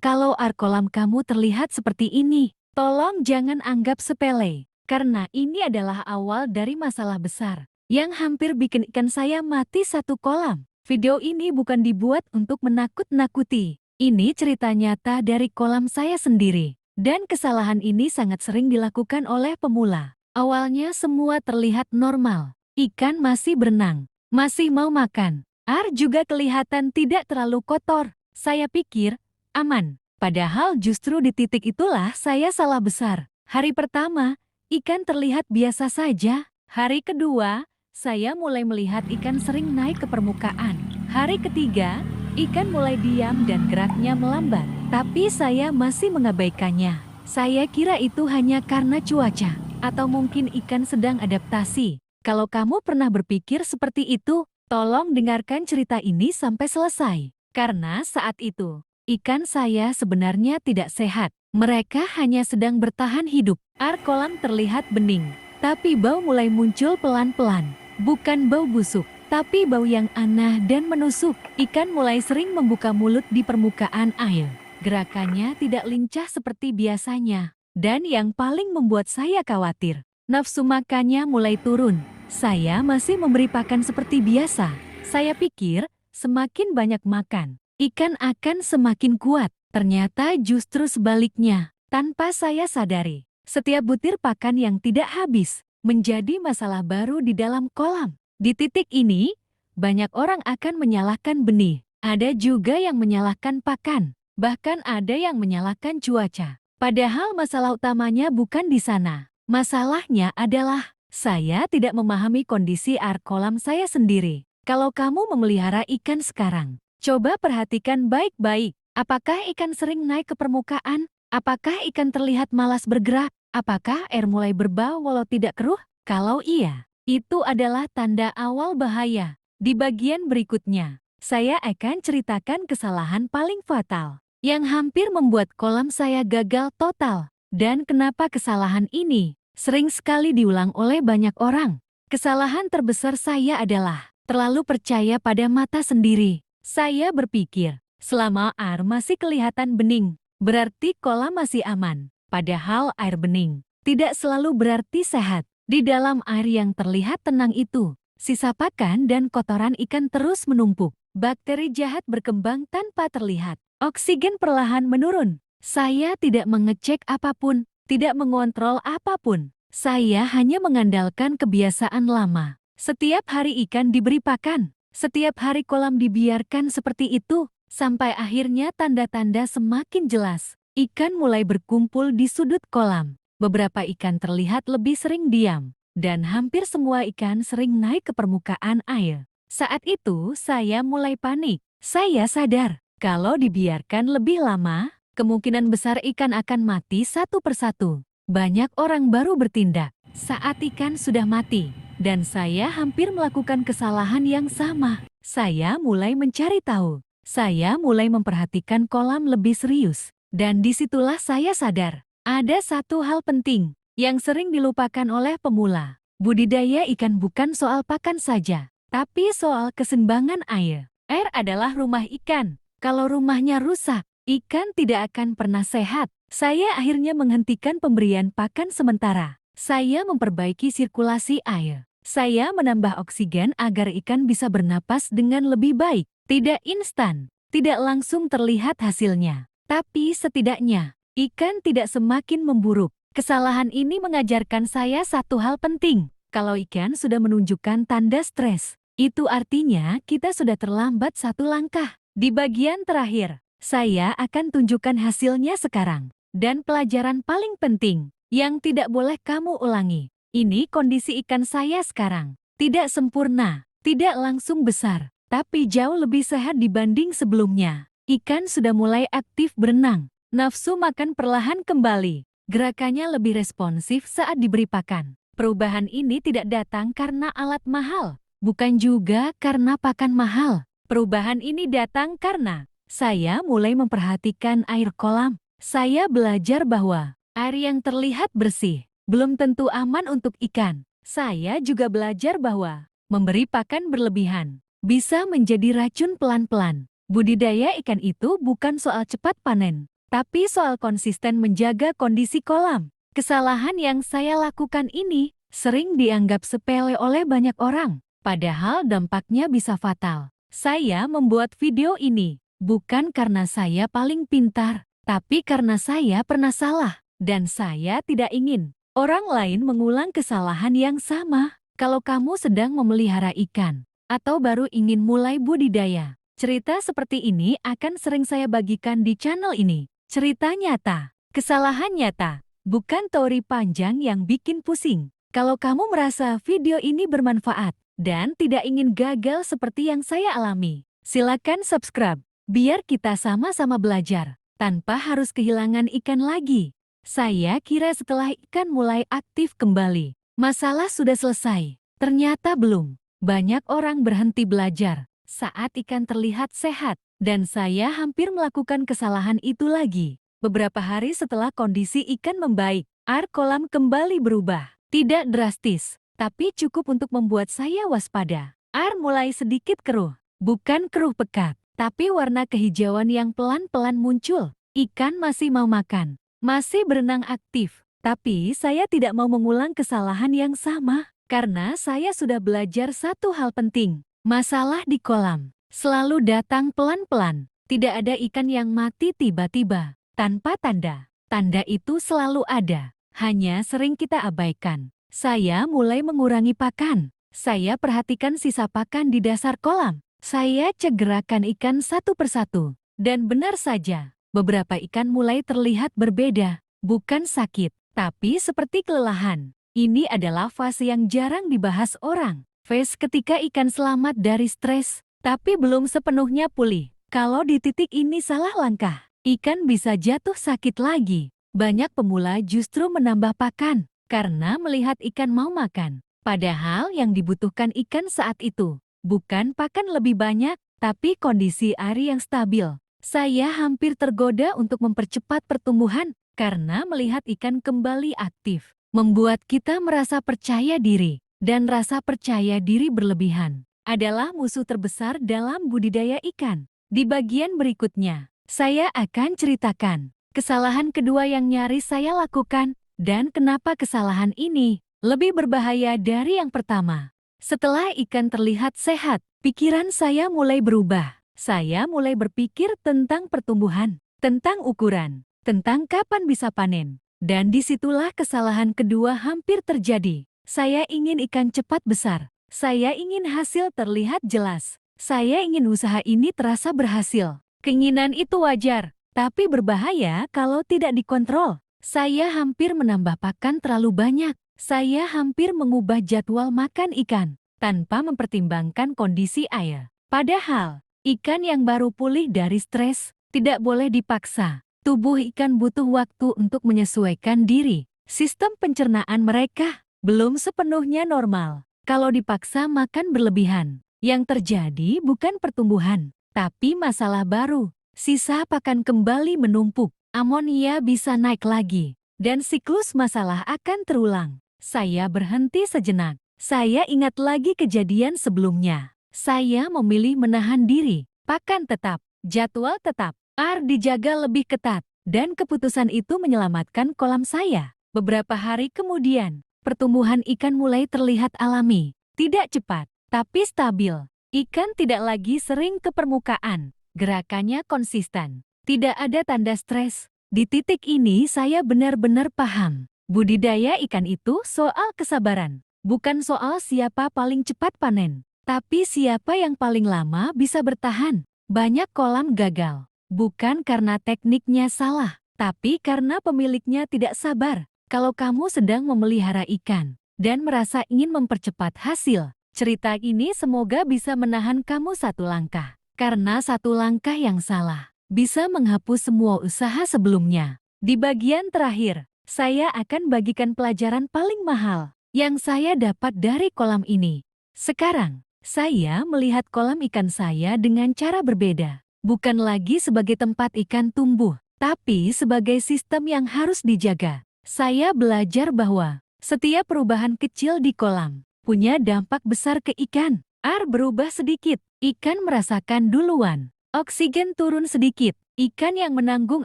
Kalau air kolam kamu terlihat seperti ini, tolong jangan anggap sepele, karena ini adalah awal dari masalah besar yang hampir bikin ikan saya mati satu kolam. Video ini bukan dibuat untuk menakut-nakuti. Ini cerita nyata dari kolam saya sendiri. Dan kesalahan ini sangat sering dilakukan oleh pemula. Awalnya semua terlihat normal. Ikan masih berenang, masih mau makan. Air juga kelihatan tidak terlalu kotor. Saya pikir, aman. Padahal justru di titik itulah saya salah besar. Hari pertama, ikan terlihat biasa saja. Hari kedua, saya mulai melihat ikan sering naik ke permukaan. Hari ketiga, ikan mulai diam dan geraknya melambat. Tapi saya masih mengabaikannya. Saya kira itu hanya karena cuaca, atau mungkin ikan sedang adaptasi. Kalau kamu pernah berpikir seperti itu, tolong dengarkan cerita ini sampai selesai. Karena saat itu, ikan saya sebenarnya tidak sehat. Mereka hanya sedang bertahan hidup. Air kolam terlihat bening, tapi bau mulai muncul pelan-pelan. Bukan bau busuk, tapi bau yang aneh dan menusuk. Ikan mulai sering membuka mulut di permukaan air. Gerakannya tidak lincah seperti biasanya. Dan yang paling membuat saya khawatir, nafsu makannya mulai turun. Saya masih memberi pakan seperti biasa. Saya pikir, semakin banyak makan, ikan akan semakin kuat. Ternyata justru sebaliknya. Tanpa saya sadari, setiap butir pakan yang tidak habis menjadi masalah baru di dalam kolam. Di titik ini, banyak orang akan menyalahkan benih. Ada juga yang menyalahkan pakan. Bahkan ada yang menyalahkan cuaca. Padahal masalah utamanya bukan di sana. Masalahnya adalah saya tidak memahami kondisi air kolam saya sendiri. Kalau kamu memelihara ikan sekarang, coba perhatikan baik-baik. Apakah ikan sering naik ke permukaan? Apakah ikan terlihat malas bergerak? Apakah air mulai berbau walau tidak keruh? Kalau iya, itu adalah tanda awal bahaya. Di bagian berikutnya, saya akan ceritakan kesalahan paling fatal yang hampir membuat kolam saya gagal total. Dan kenapa kesalahan ini sering sekali diulang oleh banyak orang. Kesalahan terbesar saya adalah terlalu percaya pada mata sendiri. Saya berpikir, selama air masih kelihatan bening, berarti kolam masih aman. Padahal air bening tidak selalu berarti sehat. Di dalam air yang terlihat tenang itu, sisa pakan dan kotoran ikan terus menumpuk. Bakteri jahat berkembang tanpa terlihat. Oksigen perlahan menurun. Saya tidak mengecek apapun, tidak mengontrol apapun. Saya hanya mengandalkan kebiasaan lama. Setiap hari ikan diberi pakan. Setiap hari kolam dibiarkan seperti itu. Sampai akhirnya tanda-tanda semakin jelas. Ikan mulai berkumpul di sudut kolam. Beberapa ikan terlihat lebih sering diam. Dan hampir semua ikan sering naik ke permukaan air. Saat itu saya mulai panik. Saya sadar, kalau dibiarkan lebih lama, kemungkinan besar ikan akan mati satu persatu. Banyak orang baru bertindak saat ikan sudah mati. Dan saya hampir melakukan kesalahan yang sama. Saya mulai mencari tahu. Saya mulai memperhatikan kolam lebih serius. Dan disitulah saya sadar, ada satu hal penting yang sering dilupakan oleh pemula. Budidaya ikan bukan soal pakan saja, tapi soal keseimbangan air. Air adalah rumah ikan. Kalau rumahnya rusak, ikan tidak akan pernah sehat. Saya akhirnya menghentikan pemberian pakan sementara. Saya memperbaiki sirkulasi air. Saya menambah oksigen agar ikan bisa bernapas dengan lebih baik. Tidak instan, tidak langsung terlihat hasilnya. Tapi setidaknya, ikan tidak semakin memburuk. Kesalahan ini mengajarkan saya satu hal penting. Kalau ikan sudah menunjukkan tanda stres, itu artinya kita sudah terlambat satu langkah. Di bagian terakhir, saya akan tunjukkan hasilnya sekarang. Dan pelajaran paling penting, yang tidak boleh kamu ulangi. Ini kondisi ikan saya sekarang. Tidak sempurna, tidak langsung besar, tapi jauh lebih sehat dibanding sebelumnya. Ikan sudah mulai aktif berenang. Nafsu makan perlahan kembali. Gerakannya lebih responsif saat diberi pakan. Perubahan ini tidak datang karena alat mahal, bukan juga karena pakan mahal. Perubahan ini datang karena saya mulai memperhatikan air kolam. Saya belajar bahwa air yang terlihat bersih belum tentu aman untuk ikan. Saya juga belajar bahwa memberi pakan berlebihan bisa menjadi racun pelan-pelan. Budidaya ikan itu bukan soal cepat panen, Tapi soal konsisten menjaga kondisi kolam, kesalahan yang saya lakukan ini sering dianggap sepele oleh banyak orang, padahal dampaknya bisa fatal. Saya membuat video ini bukan karena saya paling pintar, tapi karena saya pernah salah, dan saya tidak ingin orang lain mengulang kesalahan yang sama. Kalau kamu sedang memelihara ikan, atau baru ingin mulai budidaya, cerita seperti ini akan sering saya bagikan di channel ini. Cerita nyata, kesalahan nyata, bukan teori panjang yang bikin pusing. Kalau kamu merasa video ini bermanfaat, dan tidak ingin gagal seperti yang saya alami, silakan subscribe. Biar kita sama-sama belajar, tanpa harus kehilangan ikan lagi. Saya kira setelah ikan mulai aktif kembali, masalah sudah selesai. Ternyata belum. Banyak orang berhenti belajar saat ikan terlihat sehat, dan saya hampir melakukan kesalahan itu lagi. Beberapa hari setelah kondisi ikan membaik, air kolam kembali berubah. Tidak drastis, tapi cukup untuk membuat saya waspada. Air mulai sedikit keruh, bukan keruh pekat, tapi warna kehijauan yang pelan-pelan muncul. Ikan masih mau makan, masih berenang aktif. Tapi saya tidak mau mengulang kesalahan yang sama, karena saya sudah belajar satu hal penting. Masalah di kolam selalu datang pelan-pelan. Tidak ada ikan yang mati tiba-tiba, tanpa tanda. Tanda itu selalu ada, hanya sering kita abaikan. Saya mulai mengurangi pakan. Saya perhatikan sisa pakan di dasar kolam. Saya cek gerakan ikan satu persatu. Dan benar saja, beberapa ikan mulai terlihat berbeda. Bukan sakit, tapi seperti kelelahan. Ini adalah fase yang jarang dibahas orang. Fase ketika ikan selamat dari stres, tapi belum sepenuhnya pulih. Kalau di titik ini salah langkah, ikan bisa jatuh sakit lagi. Banyak pemula justru menambah pakan, karena melihat ikan mau makan. Padahal yang dibutuhkan ikan saat itu bukan pakan lebih banyak, tapi kondisi air yang stabil. Saya hampir tergoda untuk mempercepat pertumbuhan karena melihat ikan kembali aktif. Membuat kita merasa percaya diri, dan rasa percaya diri berlebihan adalah musuh terbesar dalam budidaya ikan. Di bagian berikutnya, saya akan ceritakan kesalahan kedua yang nyaris saya lakukan dan kenapa kesalahan ini lebih berbahaya dari yang pertama. Setelah ikan terlihat sehat, pikiran saya mulai berubah. Saya mulai berpikir tentang pertumbuhan, tentang ukuran, tentang kapan bisa panen. Dan disitulah kesalahan kedua hampir terjadi. Saya ingin ikan cepat besar. Saya ingin hasil terlihat jelas. Saya ingin usaha ini terasa berhasil. Keinginan itu wajar, tapi berbahaya kalau tidak dikontrol. Saya hampir menambah pakan terlalu banyak. Saya hampir mengubah jadwal makan ikan tanpa mempertimbangkan kondisi air. Padahal, ikan yang baru pulih dari stres tidak boleh dipaksa. Tubuh ikan butuh waktu untuk menyesuaikan diri. Sistem pencernaan mereka belum sepenuhnya normal. Kalau dipaksa makan berlebihan, yang terjadi bukan pertumbuhan, tapi masalah baru. Sisa pakan kembali menumpuk, amonia bisa naik lagi, dan siklus masalah akan terulang. Saya berhenti sejenak. Saya ingat lagi kejadian sebelumnya. Saya memilih menahan diri. Pakan tetap, jadwal tetap, air dijaga lebih ketat, dan keputusan itu menyelamatkan kolam saya. Beberapa hari kemudian, pertumbuhan ikan mulai terlihat alami. Tidak cepat, tapi stabil. Ikan tidak lagi sering ke permukaan. Gerakannya konsisten. Tidak ada tanda stres. Di titik ini saya benar-benar paham. Budidaya ikan itu soal kesabaran. Bukan soal siapa paling cepat panen, tapi siapa yang paling lama bisa bertahan. Banyak kolam gagal, bukan karena tekniknya salah, tapi karena pemiliknya tidak sabar. Kalau kamu sedang memelihara ikan dan merasa ingin mempercepat hasil, cerita ini semoga bisa menahan kamu satu langkah. Karena satu langkah yang salah bisa menghapus semua usaha sebelumnya. Di bagian terakhir, saya akan bagikan pelajaran paling mahal yang saya dapat dari kolam ini. Sekarang, saya melihat kolam ikan saya dengan cara berbeda. Bukan lagi sebagai tempat ikan tumbuh, tapi sebagai sistem yang harus dijaga. Saya belajar bahwa setiap perubahan kecil di kolam punya dampak besar ke ikan. Air berubah sedikit, ikan merasakan duluan. Oksigen turun sedikit, ikan yang menanggung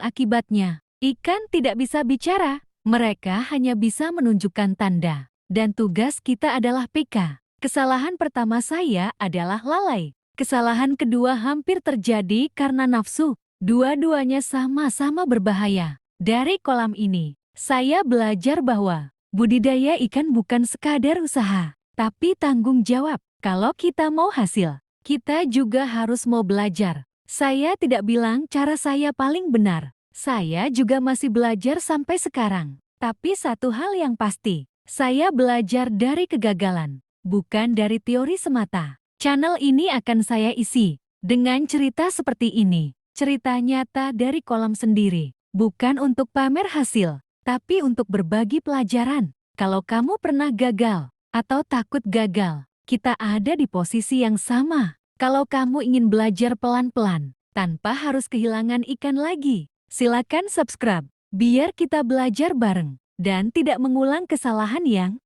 akibatnya. Ikan tidak bisa bicara, mereka hanya bisa menunjukkan tanda. Dan tugas kita adalah PK. Kesalahan pertama saya adalah lalai. Kesalahan kedua hampir terjadi karena nafsu. Dua-duanya sama-sama berbahaya. Dari kolam ini, saya belajar bahwa budidaya ikan bukan sekadar usaha, tapi tanggung jawab. Kalau kita mau hasil, kita juga harus mau belajar. Saya tidak bilang cara saya paling benar. Saya juga masih belajar sampai sekarang. Tapi satu hal yang pasti, saya belajar dari kegagalan, bukan dari teori semata. Channel ini akan saya isi dengan cerita seperti ini. Cerita nyata dari kolam sendiri. Bukan untuk pamer hasil, tapi untuk berbagi pelajaran. Kalau kamu pernah gagal atau takut gagal, kita ada di posisi yang sama. Kalau kamu ingin belajar pelan-pelan, tanpa harus kehilangan ikan lagi, silakan subscribe, biar kita belajar bareng dan tidak mengulang kesalahan yang